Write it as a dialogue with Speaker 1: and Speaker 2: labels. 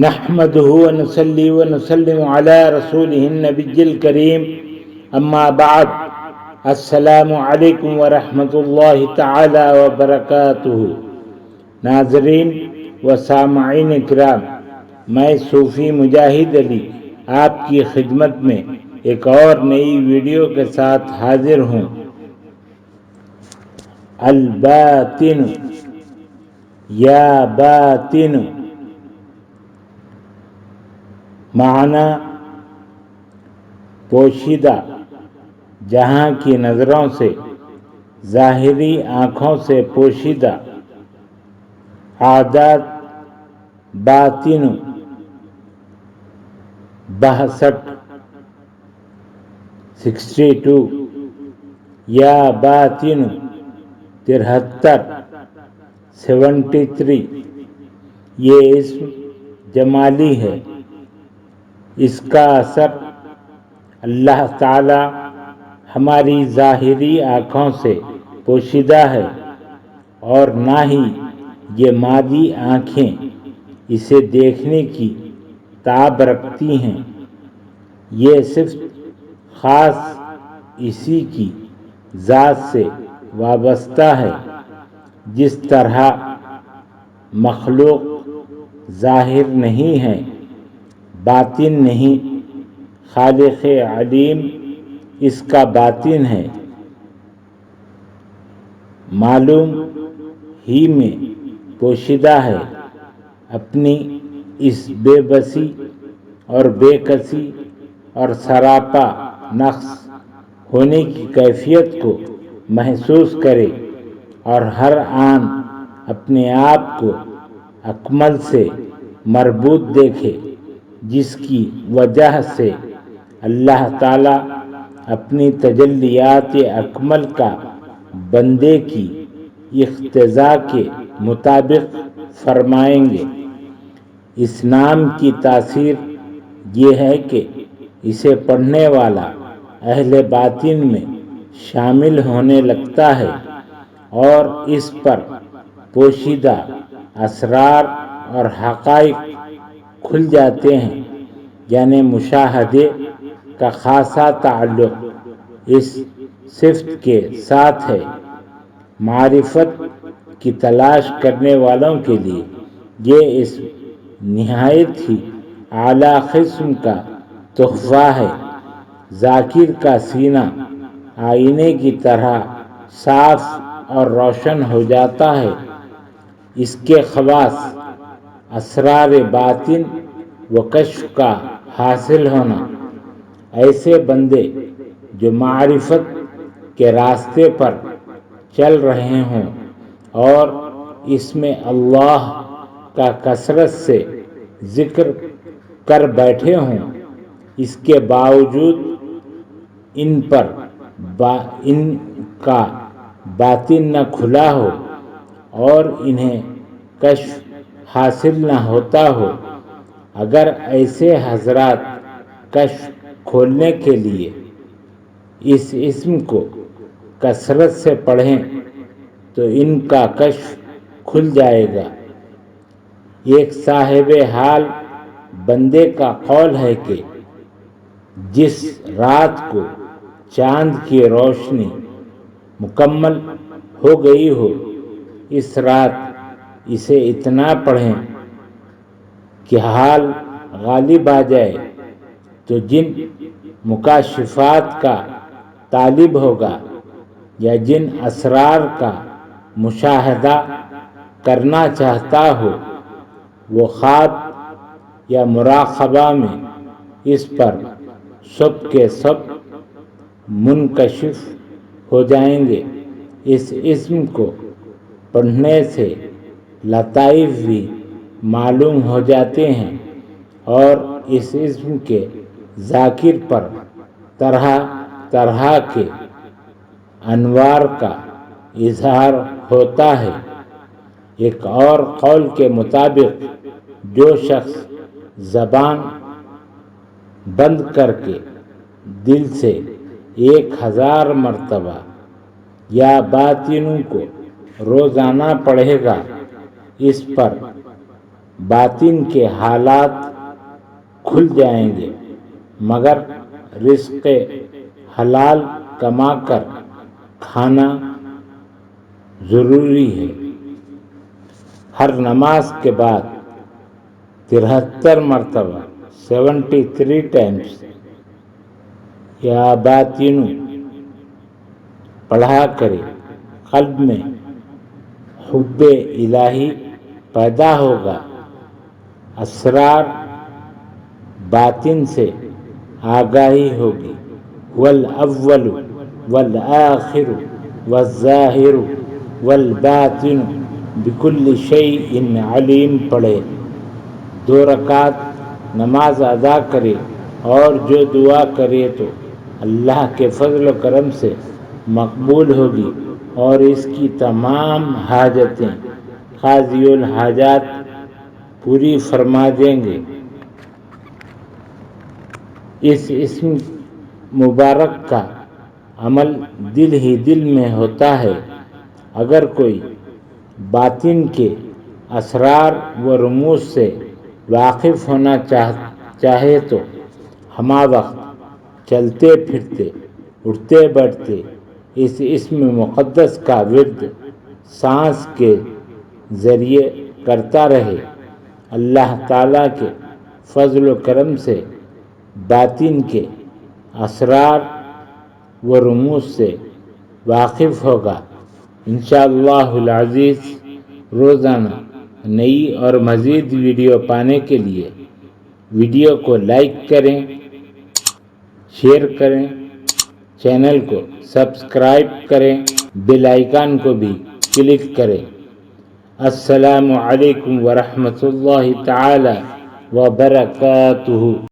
Speaker 1: نحمده ونصلي ونسلم على رسوله النبي الكريم اما بعد السلام علیکم ورحمۃ اللہ تعالی وبرکاتہ۔ ناظرین و سامعین کرام، میں صوفی مجاہد علی آپ کی خدمت میں ایک اور نئی ویڈیو کے ساتھ حاضر ہوں۔ الباطن یا باطن، معنی پوشیدہ، جہاں کی نظروں سے، ظاہری آنکھوں سے پوشیدہ۔ عادات باطن 62 یا باطن 73 یہ اسم جمالی ہے۔ اس کا اثر اللہ تعالی ہماری ظاہری آنکھوں سے پوشیدہ ہے، اور نہ ہی یہ مادی آنکھیں اسے دیکھنے کی تاب رکھتی ہیں۔ یہ صفت خاص اسی کی ذات سے وابستہ ہے۔ جس طرح مخلوق ظاہر نہیں ہے، باطن نہیں، خالق علیم اس کا باطن ہے۔ معلوم ہی میں پوشیدہ ہے۔ اپنی اس بے بسی اور بے کسی اور سراپا نقص ہونے کی کیفیت کو محسوس کرے، اور ہر آن اپنے آپ کو اکمل سے مربوط دیکھے، جس کی وجہ سے اللہ تعالی اپنی تجلیات اکمل کا بندے کی اقتضاء کے مطابق فرمائیں گے۔ اس نام کی تاثیر یہ ہے کہ اسے پڑھنے والا اہل باطن میں شامل ہونے لگتا ہے، اور اس پر پوشیدہ اسرار اور حقائق کھل جاتے ہیں۔ یعنی مشاہدے کا خاصا تعلق اس صفت کے ساتھ ہے۔ معرفت کی تلاش کرنے والوں کے لیے یہ اسم نہایت ہی اعلیٰ قسم کا تحفہ ہے۔ ذاکر کا سینہ آئینے کی طرح صاف اور روشن ہو جاتا ہے۔ اس کے خواص اسرار باطن و کشف کا حاصل ہونا۔ ایسے بندے جو معرفت کے راستے پر چل رہے ہوں اور اس میں اللہ کا کثرت سے ذکر کر بیٹھے ہوں، اس کے باوجود ان کا باطن نہ کھلا ہو اور انہیں کشف حاصل نہ ہوتا ہو، اگر ایسے حضرات کشف کھولنے کے لیے اس اسم کو کثرت سے پڑھیں تو ان کا کشف کھل جائے گا۔ ایک صاحب حال بندے کا قول ہے کہ جس رات کو چاند کی روشنی مکمل ہو گئی ہو، اس رات اسے اتنا پڑھیں کہ حال غالب آ جائے، تو جن مکاشفات کا طالب ہوگا یا جن اسرار کا مشاہدہ کرنا چاہتا ہو، وہ خواب یا مراقبہ میں اس پر سب کے سب منکشف ہو جائیں گے۔ اس اسم کو پڑھنے سے لطائف بھی معلوم ہو جاتے ہیں، اور اس اسم کے ذاکر پر طرح طرح کے انوار کا اظہار ہوتا ہے۔ ایک اور قول کے مطابق جو شخص زبان بند کر کے دل سے 1000 مرتبہ یا باطنوں کو روزانہ پڑھے گا، اس پر باطن کے حالات کھل جائیں گے، مگر رزق حلال کما کر کھانا ضروری ہے۔ ہر نماز کے بعد 73 مرتبہ 73 ٹائمز یا باطن پڑھا کرے، قلب میں حب الہی پیدا ہوگا، اسرار باطن سے آگاہی ہوگی۔ والاول والآخر والظاہر والباطن بکل شیء علیم پڑھے، 2 رکعت نماز ادا کرے اور جو دعا کرے تو اللہ کے فضل و کرم سے مقبول ہوگی اور اس کی تمام حاجتیں قاضی الحاجات پوری فرما دیں گے۔ اس اسم مبارک کا عمل دل ہی دل میں ہوتا ہے۔ اگر کوئی باطن کے اسرار و رموز سے واقف ہونا چاہے تو ہمہ وقت چلتے پھرتے اٹھتے بیٹھتے اس اسم مقدس کا ورد سانس کے ذریعے کرتا رہے۔ اللہ تعالیٰ کے فضل و کرم سے باطن کے اسرار و رموز سے واقف ہوگا۔ انشاءاللہ العزیز روزانہ نئی اور مزید ویڈیو پانے کے لیے ویڈیو کو لائک کریں، شیئر کریں، چینل کو سبسکرائب کریں، بیل آئیکن کو بھی کلک کریں۔ السلام علیکم ورحمۃ اللہ تعالی وبرکاتہ۔